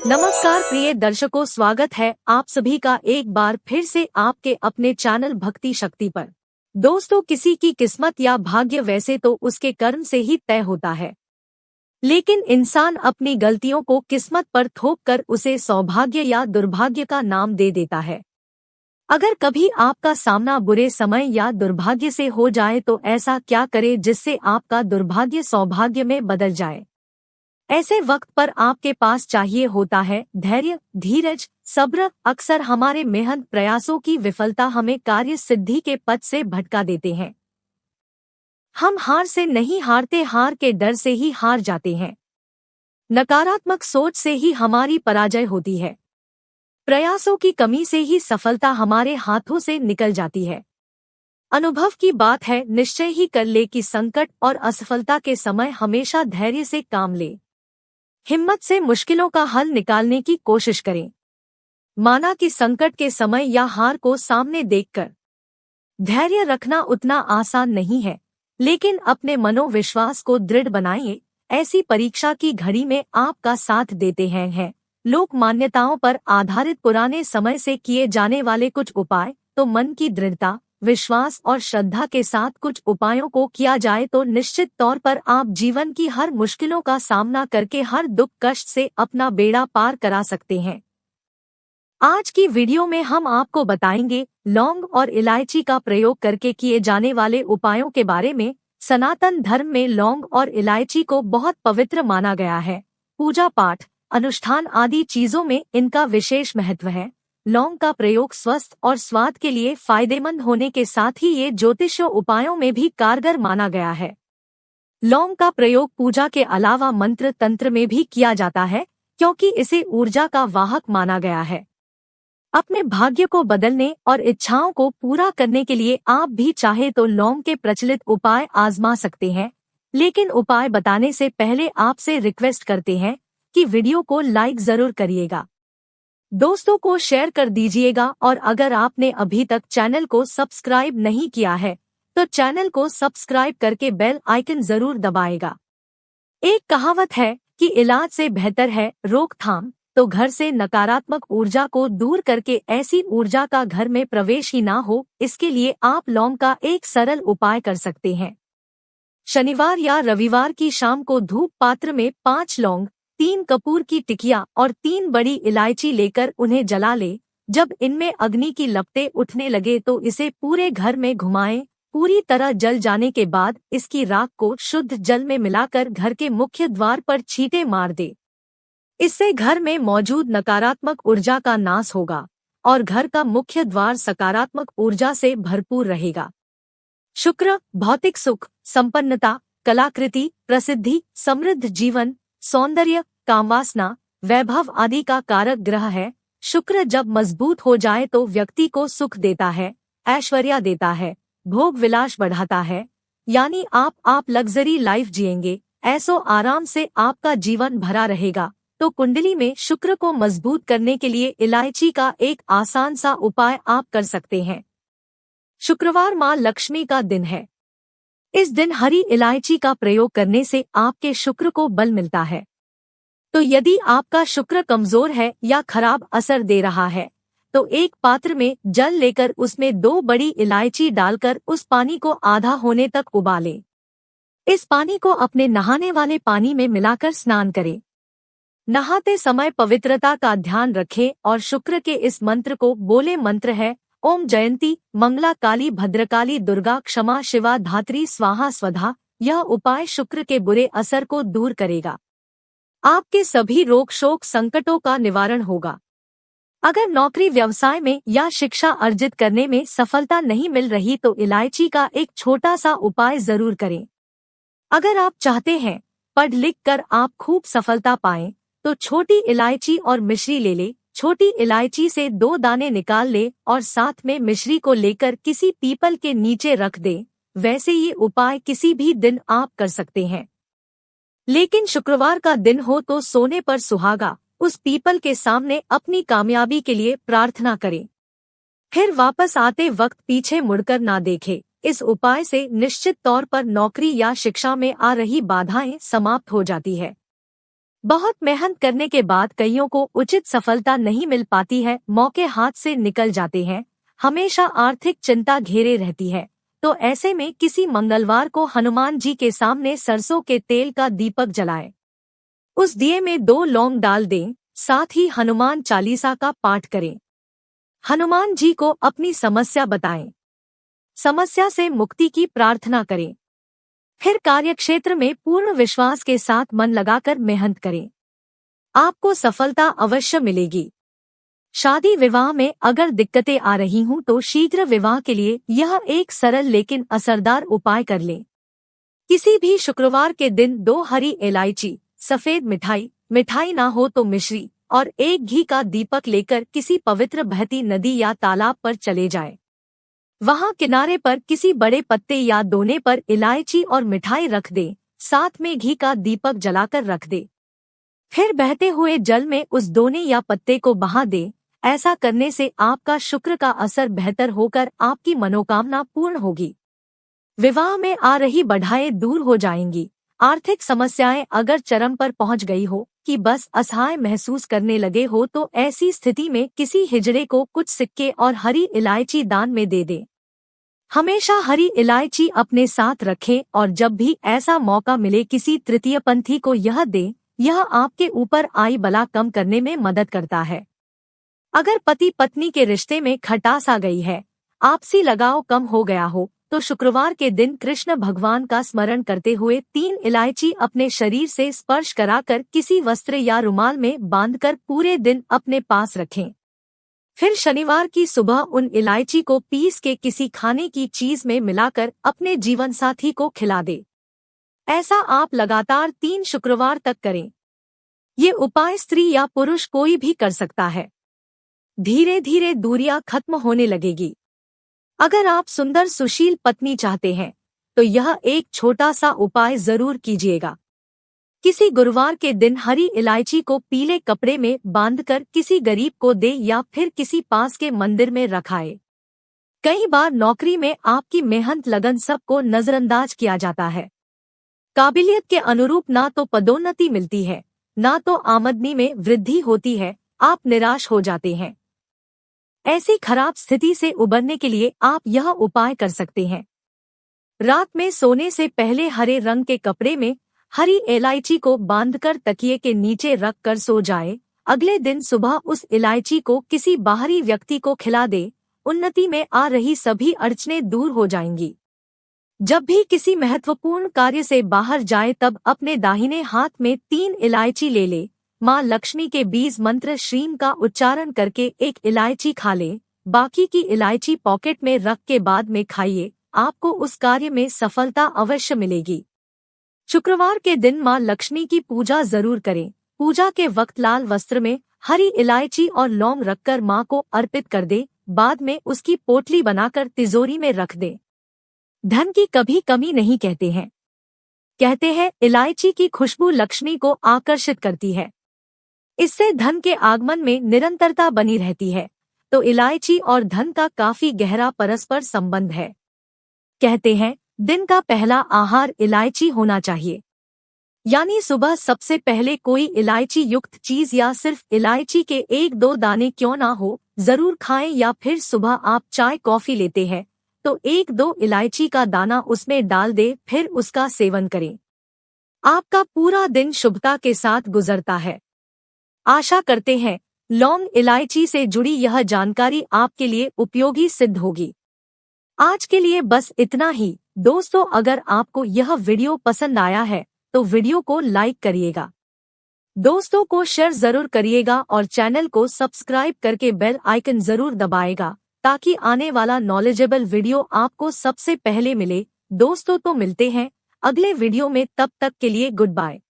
नमस्कार प्रिय दर्शकों, स्वागत है आप सभी का एक बार फिर से आपके अपने चैनल भक्ति शक्ति पर। दोस्तों, किसी की किस्मत या भाग्य वैसे तो उसके कर्म से ही तय होता है, लेकिन इंसान अपनी गलतियों को किस्मत पर थोप कर उसे सौभाग्य या दुर्भाग्य का नाम दे देता है। अगर कभी आपका सामना बुरे समय या दुर्भाग्य से हो जाए तो ऐसा क्या करे जिससे आपका दुर्भाग्य सौभाग्य में बदल जाए। ऐसे वक्त पर आपके पास चाहिए होता है धैर्य, धीरज, सब्र। अक्सर हमारे मेहनत प्रयासों की विफलता हमें कार्य सिद्धि के पथ से भटका देते हैं। हम हार से नहीं हारते, हार के डर से ही हार जाते हैं। नकारात्मक सोच से ही हमारी पराजय होती है। प्रयासों की कमी से ही सफलता हमारे हाथों से निकल जाती है। अनुभव की बात है, निश्चय ही कर ले कि संकट और असफलता के समय हमेशा धैर्य से काम ले। हिम्मत से मुश्किलों का हल निकालने की कोशिश करें। माना कि संकट के समय या हार को सामने देखकर धैर्य रखना उतना आसान नहीं है, लेकिन अपने मनोविश्वास को दृढ़ बनाइए। ऐसी परीक्षा की घड़ी में आपका साथ देते हैं लोक मान्यताओं पर आधारित पुराने समय से किए जाने वाले कुछ उपाय। तो मन की दृढ़ता, विश्वास और श्रद्धा के साथ कुछ उपायों को किया जाए तो निश्चित तौर पर आप जीवन की हर मुश्किलों का सामना करके हर दुख कष्ट से अपना बेड़ा पार करा सकते हैं। आज की वीडियो में हम आपको बताएंगे लौंग और इलायची का प्रयोग करके किए जाने वाले उपायों के बारे में। सनातन धर्म में लौंग और इलायची को बहुत पवित्र माना गया है। पूजा पाठ, अनुष्ठान आदि चीजों में इनका विशेष महत्व है। लौंग का प्रयोग स्वस्थ और स्वाद के लिए फायदेमंद होने के साथ ही ये ज्योतिषीय उपायों में भी कारगर माना गया है। लौंग का प्रयोग पूजा के अलावा मंत्र तंत्र में भी किया जाता है, क्योंकि इसे ऊर्जा का वाहक माना गया है। अपने भाग्य को बदलने और इच्छाओं को पूरा करने के लिए आप भी चाहे तो लौंग के प्रचलित उपाय आजमा सकते हैं, लेकिन उपाय बताने से पहले आपसे रिक्वेस्ट करते हैं कि वीडियो को लाइक जरूर करिएगा, दोस्तों को शेयर कर दीजिएगा और अगर आपने अभी तक चैनल को सब्सक्राइब नहीं किया है तो चैनल को सब्सक्राइब करके बेल आइकन जरूर दबाएगा। एक कहावत है कि इलाज से बेहतर है रोकथाम। तो घर से नकारात्मक ऊर्जा को दूर करके ऐसी ऊर्जा का घर में प्रवेश ही ना हो, इसके लिए आप लौंग का एक सरल उपाय कर सकते हैं। शनिवार या रविवार की शाम को धूप पात्र में 5 लौंग, 3 कपूर की टिकिया और 3 बड़ी इलायची लेकर उन्हें जला ले। जब इनमें अग्नि की लपटें उठने लगे तो इसे पूरे घर में घुमाएं। पूरी तरह जल जाने के बाद इसकी राख को शुद्ध जल में मिलाकर घर के मुख्य द्वार पर छींटे मार दे। इससे घर में मौजूद नकारात्मक ऊर्जा का नाश होगा और घर का मुख्य द्वार सकारात्मक ऊर्जा से भरपूर रहेगा। शुक्र भौतिक सुख, संपन्नता, कलाकृति, प्रसिद्धि, समृद्ध जीवन, सौंदर्य, कामवासना, वैभव आदि का कारक ग्रह है। शुक्र जब मजबूत हो जाए तो व्यक्ति को सुख देता है, ऐश्वर्य देता है, भोग विलास बढ़ाता है, यानी आप लग्जरी लाइफ जिएंगे। ऐसो आराम से आपका जीवन भरा रहेगा। तो कुंडली में शुक्र को मजबूत करने के लिए इलायची का एक आसान सा उपाय आप कर सकते हैं। शुक्रवार माँ लक्ष्मी का दिन है। इस दिन हरी इलायची का प्रयोग करने से आपके शुक्र को बल मिलता है। तो यदि आपका शुक्र कमजोर है या खराब असर दे रहा है तो एक पात्र में जल लेकर उसमें 2 बड़ी इलायची डालकर उस पानी को आधा होने तक उबालें। इस पानी को अपने नहाने वाले पानी में मिलाकर स्नान करें। नहाते समय पवित्रता का ध्यान रखें और शुक्र के इस मंत्र को बोले। मंत्र है ओम जयंती मंगला काली भद्रकाली दुर्गा क्षमा शिवा धात्री स्वाहा स्वधा। यह उपाय शुक्र के बुरे असर को दूर करेगा। आपके सभी रोग शोक संकटों का निवारण होगा। अगर नौकरी व्यवसाय में या शिक्षा अर्जित करने में सफलता नहीं मिल रही तो इलायची का एक छोटा सा उपाय जरूर करें। अगर आप चाहते हैं पढ़ लिख कर आप खूब सफलता पाएं तो छोटी इलायची और मिश्री ले ले। छोटी इलायची से 2 दाने निकाल ले और साथ में मिश्री को लेकर किसी पीपल के नीचे रख दे। वैसे ये उपाय किसी भी दिन आप कर सकते हैं, लेकिन शुक्रवार का दिन हो तो सोने पर सुहागा उस पीपल के सामने अपनी कामयाबी के लिए प्रार्थना करें। फिर वापस आते वक्त पीछे मुड़कर ना देखे। इस उपाय से निश्चित तौर पर नौकरी या शिक्षा में आ रही बाधाएं समाप्त हो जाती है। बहुत मेहनत करने के बाद कईयों को उचित सफलता नहीं मिल पाती है, मौके हाथ से निकल जाते हैं, हमेशा आर्थिक चिंता घेरे रहती है। तो ऐसे में किसी मंगलवार को हनुमान जी के सामने सरसों के तेल का दीपक जलाएं। उस दिए में 2 लौंग डाल दें, साथ ही हनुमान चालीसा का पाठ करें। हनुमान जी को अपनी समस्या बताएं। समस्या से मुक्ति की प्रार्थना करें। फिर कार्यक्षेत्र में पूर्ण विश्वास के साथ मन लगाकर मेहनत करें। आपको सफलता अवश्य मिलेगी। शादी विवाह में अगर दिक्कतें आ रही हूं तो शीघ्र विवाह के लिए यह एक सरल लेकिन असरदार उपाय कर लें। किसी भी शुक्रवार के दिन 2 हरी इलायची, सफेद मिठाई ना हो तो मिश्री और 1 घी का दीपक लेकर किसी पवित्र बहती नदी या तालाब पर चले जाएं। वहां किनारे पर किसी बड़े पत्ते या दोने पर इलायची और मिठाई रख दे, साथ में घी का दीपक जलाकर रख दे। फिर बहते हुए जल में उस दोने या पत्ते को बहा दे। ऐसा करने से आपका शुक्र का असर बेहतर होकर आपकी मनोकामना पूर्ण होगी। विवाह में आ रही बाधाएं दूर हो जाएंगी। आर्थिक समस्याएं अगर चरम पर पहुंच गई हो कि बस असहाय महसूस करने लगे हो तो ऐसी स्थिति में किसी हिजड़े को कुछ सिक्के और हरी इलायची दान में दे दे। हमेशा हरी इलायची अपने साथ रखें और जब भी ऐसा मौका मिले किसी तृतीयपंथी को यह दे। यह आपके ऊपर आई बला कम करने में मदद करता है। अगर पति पत्नी के रिश्ते में खटास आ गई है, आपसी लगाव कम हो गया हो, तो शुक्रवार के दिन कृष्ण भगवान का स्मरण करते हुए 3 इलायची अपने शरीर से स्पर्श कराकर किसी वस्त्र या रुमाल में बांधकर पूरे दिन अपने पास रखें। फिर शनिवार की सुबह उन इलायची को पीस के किसी खाने की चीज में मिलाकर अपने जीवनसाथी को खिला दे। ऐसा आप लगातार 3 शुक्रवार तक करें। ये उपाय स्त्री या पुरुष कोई भी कर सकता है। धीरे धीरे दूरियां खत्म होने लगेगी। अगर आप सुंदर सुशील पत्नी चाहते हैं तो यह एक छोटा सा उपाय जरूर कीजिएगा। किसी गुरुवार के दिन हरी इलायची को पीले कपड़े में बांधकर किसी गरीब को दे या फिर किसी पास के मंदिर में रखाए। कई बार नौकरी में आपकी मेहनत लगन सबको नजरअंदाज किया जाता है। काबिलियत के अनुरूप ना तो पदोन्नति मिलती है, ना तो आमदनी में वृद्धि होती है। आप निराश हो जाते हैं। ऐसी खराब स्थिति से उबरने के लिए आप यह उपाय कर सकते हैं। रात में सोने से पहले हरे रंग के कपड़े में हरी इलायची को बांधकर तकिए के नीचे रख कर सो जाए। अगले दिन सुबह उस इलायची को किसी बाहरी व्यक्ति को खिला दे। उन्नति में आ रही सभी अड़चनें दूर हो जाएंगी। जब भी किसी महत्वपूर्ण कार्य से बाहर जाए तब अपने दाहिने हाथ में 3 इलायची ले ले। माँ लक्ष्मी के बीज मंत्र श्रीम का उच्चारण करके 1 इलायची खा ले। बाकी की इलायची पॉकेट में रख के बाद में खाइए। आपको उस कार्य में सफलता अवश्य मिलेगी। शुक्रवार के दिन माँ लक्ष्मी की पूजा जरूर करें। पूजा के वक्त लाल वस्त्र में हरी इलायची और लौंग रखकर माँ को अर्पित कर दे। बाद में उसकी पोटली बनाकर तिजोरी में रख दे। धन की कभी कमी नहीं कहते हैं। कहते हैं इलायची की खुशबू लक्ष्मी को आकर्षित करती है। इससे धन के आगमन में निरंतरता बनी रहती है। तो इलायची और धन का काफी गहरा परस्पर संबंध है। कहते हैं दिन का पहला आहार इलायची होना चाहिए। यानी सुबह सबसे पहले कोई इलायची युक्त चीज या सिर्फ इलायची के 1-2 दाने क्यों ना हो जरूर खाएं। या फिर सुबह आप चाय कॉफी लेते हैं तो 1-2 इलायची का दाना उसमें डाल दे, फिर उसका सेवन करें। आपका पूरा दिन शुभता के साथ गुजरता है। आशा करते हैं लौंग इलायची से जुड़ी यह जानकारी आपके लिए उपयोगी सिद्ध होगी। आज के लिए बस इतना ही। दोस्तों, अगर आपको यह वीडियो पसंद आया है तो वीडियो को लाइक करिएगा, दोस्तों को शेयर जरूर करिएगा और चैनल को सब्सक्राइब करके बेल आइकन जरूर दबाएगा ताकि आने वाला नॉलेजेबल वीडियो आपको सबसे पहले मिले। दोस्तों, तो मिलते हैं अगले वीडियो में, तब तक के लिए गुड बाय।